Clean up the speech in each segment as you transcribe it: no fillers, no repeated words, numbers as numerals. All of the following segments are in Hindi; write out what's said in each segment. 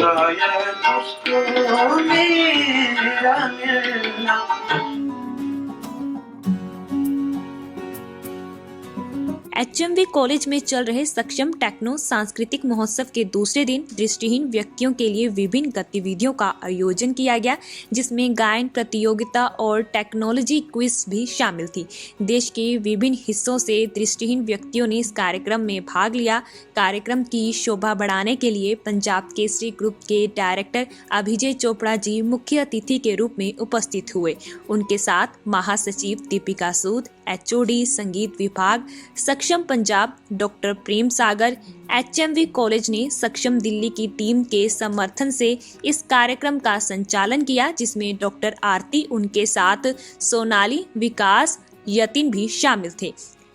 शायद उसको मेरा मिलना। एचएमवी कॉलेज में चल रहे सक्षम टेक्नो सांस्कृतिक महोत्सव के दूसरे दिन दृष्टिहीन व्यक्तियों के लिए विभिन्न गतिविधियों का आयोजन किया गया, जिसमें गायन प्रतियोगिता और टेक्नोलॉजी क्विज भी शामिल थी। देश के विभिन्न हिस्सों से दृष्टिहीन व्यक्तियों ने इस कार्यक्रम में भाग लिया। कार्यक्रम की शोभा बढ़ाने के लिए पंजाब केसरी ग्रुप के डायरेक्टर अभिजय चोपड़ा जी मुख्य अतिथि के रूप में उपस्थित हुए। उनके साथ महासचिव दीपिका सूद, एचओडी संगीत विभाग सक्षम Punjab doctor Prem Sagar, HMV college ने सक्षम दिल्ली की टीम के समर्थन से इस कार्यक्रम का संचालन किया, जिसमें डॉक्टर आरती, उनके साथ सोनाली, विकास, यतिन भी शामिल थे।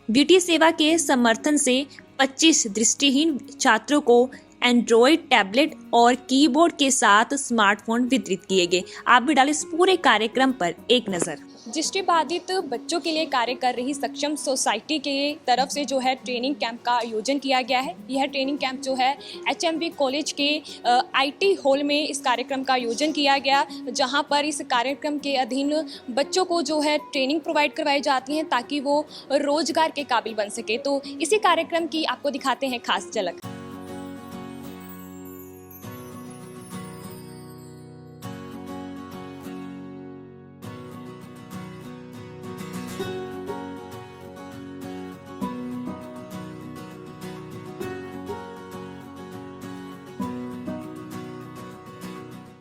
ब्यूटी सेवा के समर्थन से 25 दृष्टिहीन छात्रों को एंड्रॉयड टैबलेट और कीबोर्ड के साथ स्मार्टफोन वितरित किए गए। आप भी डालें इस पूरे कार्यक्रम पर एक नज़र। दृष्टिबाधित बच्चों के लिए कार्य कर रही सक्षम सोसाइटी के तरफ से जो है ट्रेनिंग कैंप का आयोजन किया गया है। यह ट्रेनिंग कैंप जो है एचएमवी कॉलेज के आईटी हॉल में इस कार्यक्रम का आयोजन किया गया, जहां पर इस कार्यक्रम के अधीन बच्चों को जो है ट्रेनिंग प्रोवाइड करवाई जाती है ताकि वो रोजगार के काबिल बन सके। तो इसी कार्यक्रम की आपको दिखाते हैं खास झलक।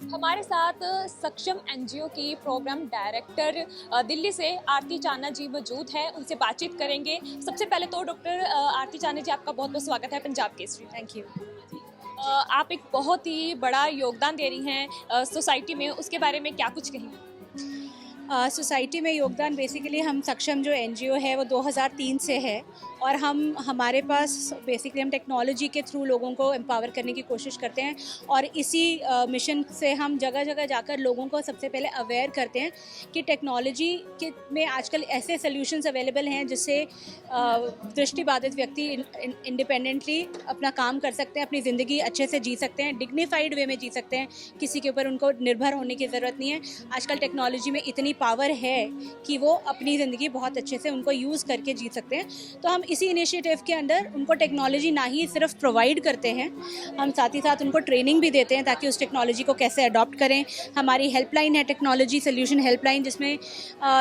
हमारे साथ सक्षम एनजीओ की प्रोग्राम डायरेक्टर दिल्ली से आरती चाना जी मौजूद हैं, उनसे बातचीत करेंगे। सबसे पहले तो डॉक्टर आरती चाना जी, आपका बहुत बहुत स्वागत है पंजाब केसरी। Thank you. आप एक बहुत ही बड़ा योगदान दे रही हैं सोसाइटी में, उसके बारे में क्या कुछ कहेंगे? सोसाइटी में योगदान बेसिकली हम सक्षम जो एनजीओ है वो 2003 से है और हमारे पास बेसिकली हम टेक्नोलॉजी के थ्रू लोगों को एम्पावर करने की कोशिश करते हैं और इसी मिशन से हम जगह जगह जाकर लोगों को सबसे पहले अवेयर करते हैं कि टेक्नोलॉजी के में आजकल ऐसे सॉल्यूशंस अवेलेबल हैं जिससे दृष्टिबाधित व्यक्ति इंडिपेंडेंटली अपना काम कर सकते हैं, अपनी ज़िंदगी अच्छे से जी सकते हैं, डिग्निफाइड वे में जी सकते हैं, किसी के ऊपर उनको निर्भर होने की ज़रूरत नहीं है। आजकल टेक्नोलॉजी में इतनी पावर है कि वो अपनी ज़िंदगी बहुत अच्छे से उनको यूज़ करके जी सकते हैं। तो हम इसी इनिशिएटिव के अंदर उनको टेक्नोलॉजी ना ही सिर्फ प्रोवाइड करते हैं, हम साथ ही साथ उनको ट्रेनिंग भी देते हैं ताकि उस टेक्नोलॉजी को कैसे अडॉप्ट करें। हमारी हेल्पलाइन है टेक्नोलॉजी सोल्यूशन हेल्पलाइन, जिसमें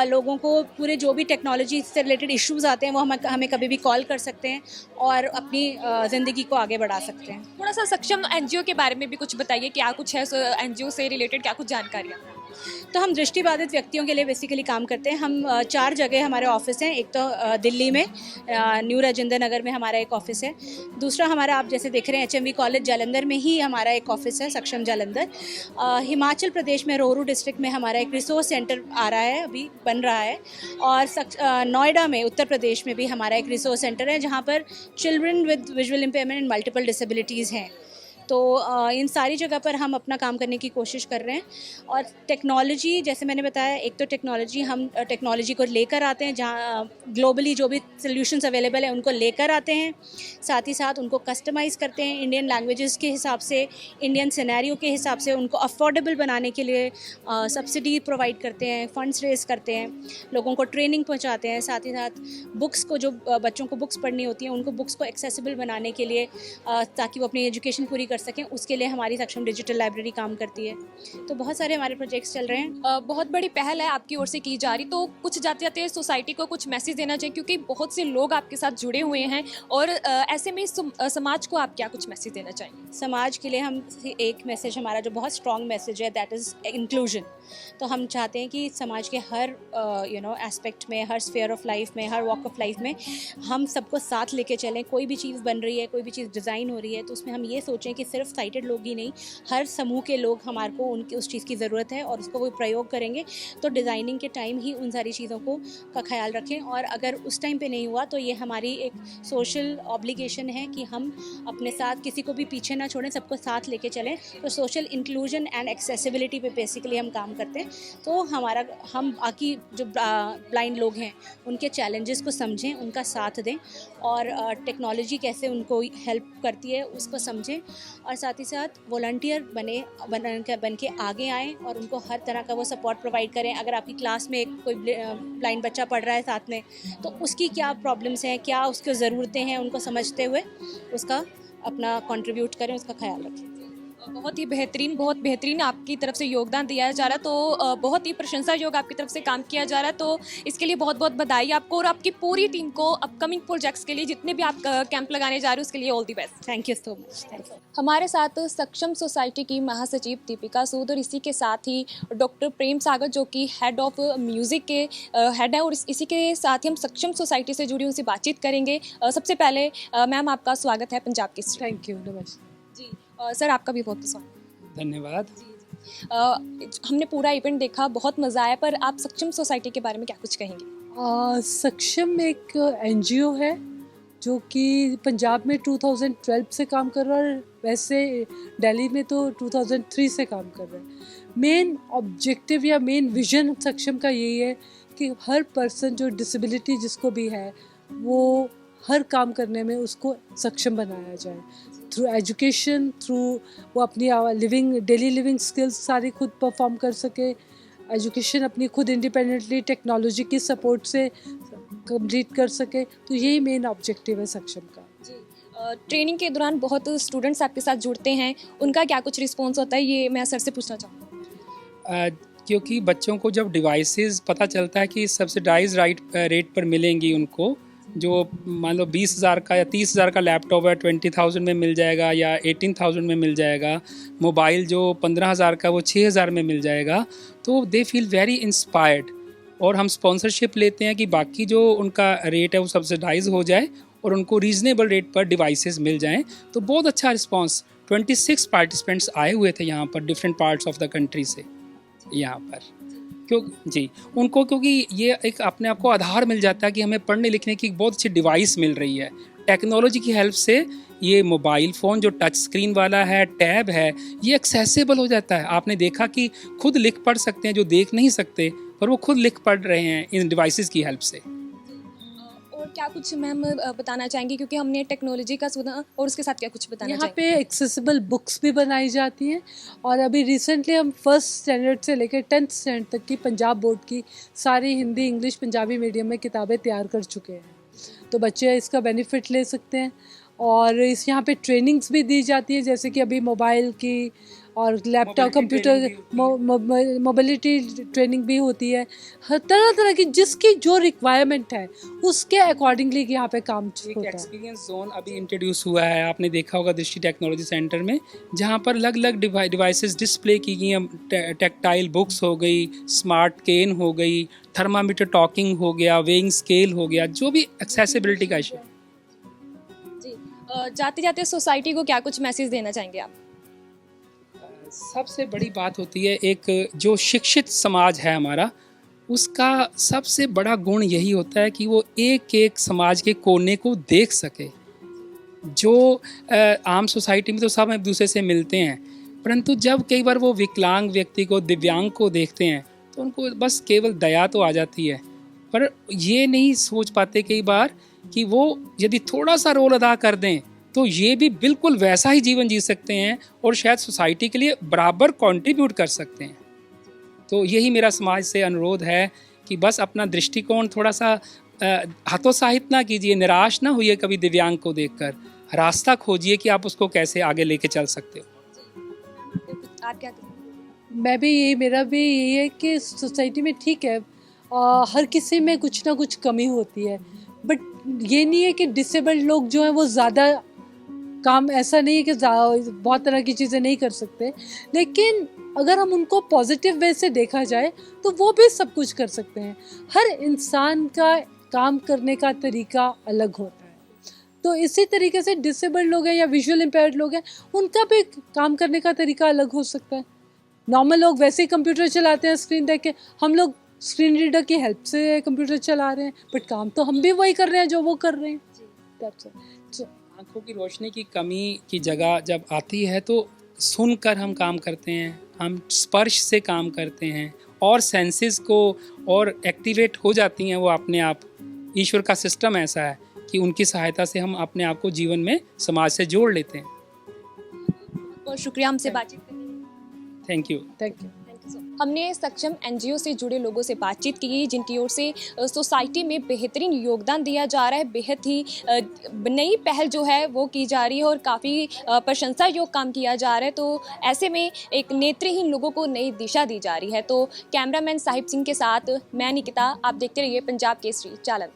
लोगों को पूरे जो भी टेक्नोलॉजी से रिलेटेड इश्यूज़ आते हैं वो हमें कभी भी कॉल कर सकते हैं और अपनी ज़िंदगी को आगे बढ़ा सकते हैं। थोड़ा सा सक्षम एनजीओ के बारे में भी कुछ बताइए, क्या कुछ है एनजीओ से रिलेटेड, क्या कुछ जानकारियाँ? तो हम दृष्टिबाधित व्यक्तियों के लिए बेसिकली काम करते हैं। हम 4 जगह हमारे ऑफिस हैं। एक तो दिल्ली में न्यू राजेंद्र नगर में हमारा एक ऑफिस है। दूसरा हमारा आप जैसे देख रहे हैं एचएमवी कॉलेज जालंधर में ही हमारा एक ऑफिस है, सक्षम जालंधर। हिमाचल प्रदेश में रोहरू डिस्ट्रिक्ट में हमारा एक रिसोर्स सेंटर आ रहा है, अभी बन रहा है। और नोएडा में उत्तर प्रदेश में भी हमारा एक रिसोर्स सेंटर है जहाँ पर children with visual impairment and multiple disabilities हैं। तो इन सारी जगह पर हम अपना काम करने की कोशिश कर रहे हैं। और टेक्नोलॉजी, जैसे मैंने बताया, एक तो हम टेक्नोलॉजी को लेकर आते हैं, जहाँ ग्लोबली जो भी सॉल्यूशंस अवेलेबल हैं उनको लेकर आते हैं, साथ ही साथ उनको कस्टमाइज़ करते हैं इंडियन लैंग्वेजेस के हिसाब से, इंडियन सिनेरियो के हिसाब से, उनको अफोर्डेबल बनाने के लिए सब्सिडी प्रोवाइड करते हैं, फंड्स रेज करते हैं, लोगों को ट्रेनिंग पहुँचाते हैं। साथ ही साथ बुक्स को, जो बच्चों को बुक्स पढ़नी होती हैं उनको बुक्स को एक्सेसिबल बनाने के लिए, ताकि वो अपनी एजुकेशन पूरी कर सकें, उसके लिए हमारी सक्षम डिजिटल लाइब्रेरी काम करती है। तो बहुत सारे हमारे प्रोजेक्ट्स चल रहे हैं। बहुत बड़ी पहल है आपकी ओर से की जा रही, तो कुछ जाते जाते सोसाइटी को कुछ मैसेज देना चाहिए, क्योंकि बहुत से लोग आपके साथ जुड़े हुए हैं और ऐसे में समाज को आप क्या कुछ मैसेज देना चाहेंगे? समाज के लिए हम एक मैसेज, हमारा जो बहुत स्ट्रॉन्ग मैसेज है, दैट इज़ इंक्लूजन। तो हम चाहते हैं कि समाज के हर एस्पेक्ट में, हर स्फीयर ऑफ लाइफ में, हर वॉक ऑफ लाइफ में हम सबको साथ लेके चलें। कोई भी चीज़ बन रही है, कोई भी चीज़ डिज़ाइन हो रही है, तो उसमें हम ये सोचें कि सिर्फ साइटेड लोग ही नहीं, हर समूह के लोग हमारे को उनकी उस चीज़ की ज़रूरत है और उसको वो प्रयोग करेंगे। तो डिज़ाइनिंग के टाइम ही उन सारी चीज़ों का ख्याल रखें, और अगर उस टाइम पे नहीं हुआ तो ये हमारी एक सोशल ऑब्लिगेशन है कि हम अपने साथ किसी को भी पीछे ना छोड़ें, सबको साथ लेके चलें। तो सोशल इंक्लूजन एंड एक्सेसिबिलिटी पे बेसिकली हम काम करते हैं। तो हम बाकी जो ब्लाइंड लोग हैं उनके चैलेंजेस को समझें, उनका साथ दें और टेक्नोलॉजी कैसे उनको हेल्प करती है उसको समझें, और साथ ही साथ वॉलंटियर बन के आगे आएँ और उनको हर तरह का वो सपोर्ट प्रोवाइड करें। अगर आपकी क्लास में कोई ब्लाइंड बच्चा पढ़ रहा है साथ में, तो उसकी क्या प्रॉब्लम्स हैं, क्या उसकी ज़रूरतें हैं, उनको समझते हुए उसका अपना कंट्रीब्यूट करें, उसका ख्याल रखें। बहुत बेहतरीन आपकी तरफ से योगदान दिया जा रहा है, तो बहुत ही प्रशंसा योग आपकी तरफ से काम किया जा रहा है, तो इसके लिए बहुत बहुत बधाई आपको और आपकी पूरी टीम को अपकमिंग प्रोजेक्ट्स के लिए, जितने भी आप कैंप लगाने जा रहे हो उसके लिए all the best. Thank you so much. Thank you. हमारे साथ सक्षम सोसाइटी की महासचिव दीपिका सूद और इसी के साथ ही डॉक्टर प्रेम सागर जो कि हेड ऑफ म्यूज़िक के हेड है, और इसी के साथ ही हम सक्षम सोसाइटी से जुड़ी उनसे बातचीत करेंगे। सबसे पहले मैम आपका स्वागत है पंजाब की। थैंक यू, नमस्ते जी सर, आपका भी बहुत स्वागत। धन्यवाद। हमने पूरा इवेंट देखा, बहुत मज़ा आया, पर आप सक्षम सोसाइटी के बारे में क्या कुछ कहेंगे? सक्षम एक एनजीओ है जो कि पंजाब में 2012 से काम कर रहा है, वैसे दिल्ली में तो 2003 से काम कर रहा है। मेन ऑब्जेक्टिव या मेन विजन सक्षम का यही है कि हर पर्सन जो डिसेबिलिटी जिसको भी है वो हर काम करने में उसको सक्षम बनाया जाए, थ्रू एजुकेशन, थ्रू वो अपनी डेली लिविंग स्किल्स सारी खुद परफॉर्म कर सके, एजुकेशन अपनी खुद इंडिपेंडेंटली टेक्नोलॉजी की सपोर्ट से कंप्लीट कर सके। तो यही मेन ऑब्जेक्टिव है सक्षम का। ट्रेनिंग के दौरान बहुत स्टूडेंट्स आपके साथ जुड़ते हैं, उनका क्या कुछ रिस्पॉन्स होता है, ये मैं सर से पूछना चाहूँगा। क्योंकि बच्चों को जब डिवाइसेस पता चलता है कि सब्सिडाइज रेट पर मिलेंगी उनको, जो मान लो 20,000 का या 30,000 का लैपटॉप है 20,000 में मिल जाएगा या 18,000 में मिल जाएगा, मोबाइल जो 15,000 का वो 6,000 में मिल जाएगा, तो दे फील वेरी इंस्पायर्ड। और हम स्पॉन्सरशिप लेते हैं कि बाकी जो उनका रेट है वो सब्सिडाइज हो जाए और उनको रीज़नेबल रेट पर डिवाइसेस मिल जाएं। तो बहुत अच्छा रिस्पांस, 26 पार्टिसिपेंट्स आए हुए थे यहाँ पर different parts of the country से यहाँ पर। क्योंकि ये एक अपने आप को आधार मिल जाता है कि हमें पढ़ने लिखने की बहुत अच्छी डिवाइस मिल रही है। टेक्नोलॉजी की हेल्प से ये मोबाइल फ़ोन जो टच स्क्रीन वाला है, टैब है, ये एक्सेसिबल हो जाता है। आपने देखा कि खुद लिख पढ़ सकते हैं जो देख नहीं सकते, पर वो खुद लिख पढ़ रहे हैं इन डिवाइसेस की हेल्प से। और क्या कुछ मैम बताना चाहेंगे, क्योंकि हमने टेक्नोलॉजी का सुना, और उसके साथ क्या कुछ बताना यहाँ चाहेंगे? पे एक्सेसिबल बुक्स भी बनाई जाती हैं, और अभी रिसेंटली हम 1st स्टैंडर्ड से लेकर 10th स्टैंडर्ड तक की पंजाब बोर्ड की सारी हिंदी, इंग्लिश, पंजाबी मीडियम में किताबें तैयार कर चुके हैं। तो बच्चे इसका बेनिफिट ले सकते हैं। और यहाँ पे ट्रेनिंग्स भी दी जाती है, जैसे कि अभी मोबाइल की और लैपटॉप, कंप्यूटर, मोबिलिटी ट्रेनिंग भी होती है। हर तरह की जिसकी जो रिक्वायरमेंट है उसके अकॉर्डिंगली यहाँ पे काम होता है। एक्सपीरियंस जोन अभी इंट्रोड्यूस हुआ है, आपने देखा होगा दृष्टि टेक्नोलॉजी सेंटर में, जहाँ पर अलग अलग डिवाइसेस डिस्प्ले की गई हैं। टेक्टाइल बुक्स हो गई, स्मार्ट केन हो गई, थर्मामीटर टॉकिंग हो गया, वेइंग स्केल हो गया, जो भी एक्सेसिबिलिटी का इशू। जाते जाते सोसाइटी को क्या कुछ मैसेज देना चाहेंगे आप? सबसे बड़ी बात होती है, एक जो शिक्षित समाज है हमारा, उसका सबसे बड़ा गुण यही होता है कि वो एक एक समाज के कोने को देख सके। जो आम सोसाइटी में तो सब एक दूसरे से मिलते हैं, परंतु जब कई बार वो विकलांग व्यक्ति को, दिव्यांग को देखते हैं, तो उनको बस केवल दया तो आ जाती है, पर ये नहीं सोच पाते कई बार कि वो यदि थोड़ा सा रोल अदा कर दें तो ये भी बिल्कुल वैसा ही जीवन जी सकते हैं और शायद सोसाइटी के लिए बराबर कंट्रीब्यूट कर सकते हैं। तो यही मेरा समाज से अनुरोध है कि बस अपना दृष्टिकोण थोड़ा सा हतोत्साहित ना कीजिए, निराश ना होइए कभी दिव्यांग को देखकर, रास्ता खोजिए कि आप उसको कैसे आगे लेके चल सकते हो। आप क्या करें? मैं भी यही, मेरा भी यही है कि सोसाइटी में ठीक है, हर किसी में कुछ ना कुछ कमी होती है, बट ये नहीं है कि डिसेबल्ड लोग जो हैं वो ज़्यादा काम, ऐसा नहीं है कि बहुत तरह की चीज़ें नहीं कर सकते, लेकिन अगर हम उनको पॉजिटिव वे से देखा जाए तो वो भी सब कुछ कर सकते हैं। हर इंसान का काम करने का तरीका अलग होता है, तो इसी तरीके से डिसेबल्ड लोग हैं या विजुअल इम्पेयर्ड लोग हैं, उनका भी काम करने का तरीका अलग हो सकता है। नॉर्मल लोग वैसे ही कंप्यूटर चलाते हैं स्क्रीन देख के, हम लोग स्क्रीन रीडर की हेल्प से कंप्यूटर चला रहे हैं, बट काम तो हम भी वही कर रहे हैं जो वो कर रहे हैं। आँखों की रोशनी की कमी की जगह जब आती है तो सुनकर हम काम करते हैं, हम स्पर्श से काम करते हैं, और सेंसेस को और एक्टिवेट हो जाती हैं वो अपने आप। ईश्वर का सिस्टम ऐसा है कि उनकी सहायता से हम अपने आप को जीवन में समाज से जोड़ लेते हैं। बहुत शुक्रिया हमसे बातचीत करने के लिए। Thank you. Thank you. हमने सक्षम एनजीओ से जुड़े लोगों से बातचीत की, जिनकी ओर से सोसाइटी में बेहतरीन योगदान दिया जा रहा है। बेहद ही नई पहल जो है वो की जा रही है और काफ़ी प्रशंसा योग काम किया जा रहा है। तो ऐसे में एक नेत्रहीन लोगों को नई दिशा दी जा रही है। तो कैमरामैन साहिब सिंह के साथ मैं निकिता, आप देखते रहिए पंजाब केसरी जालंधर।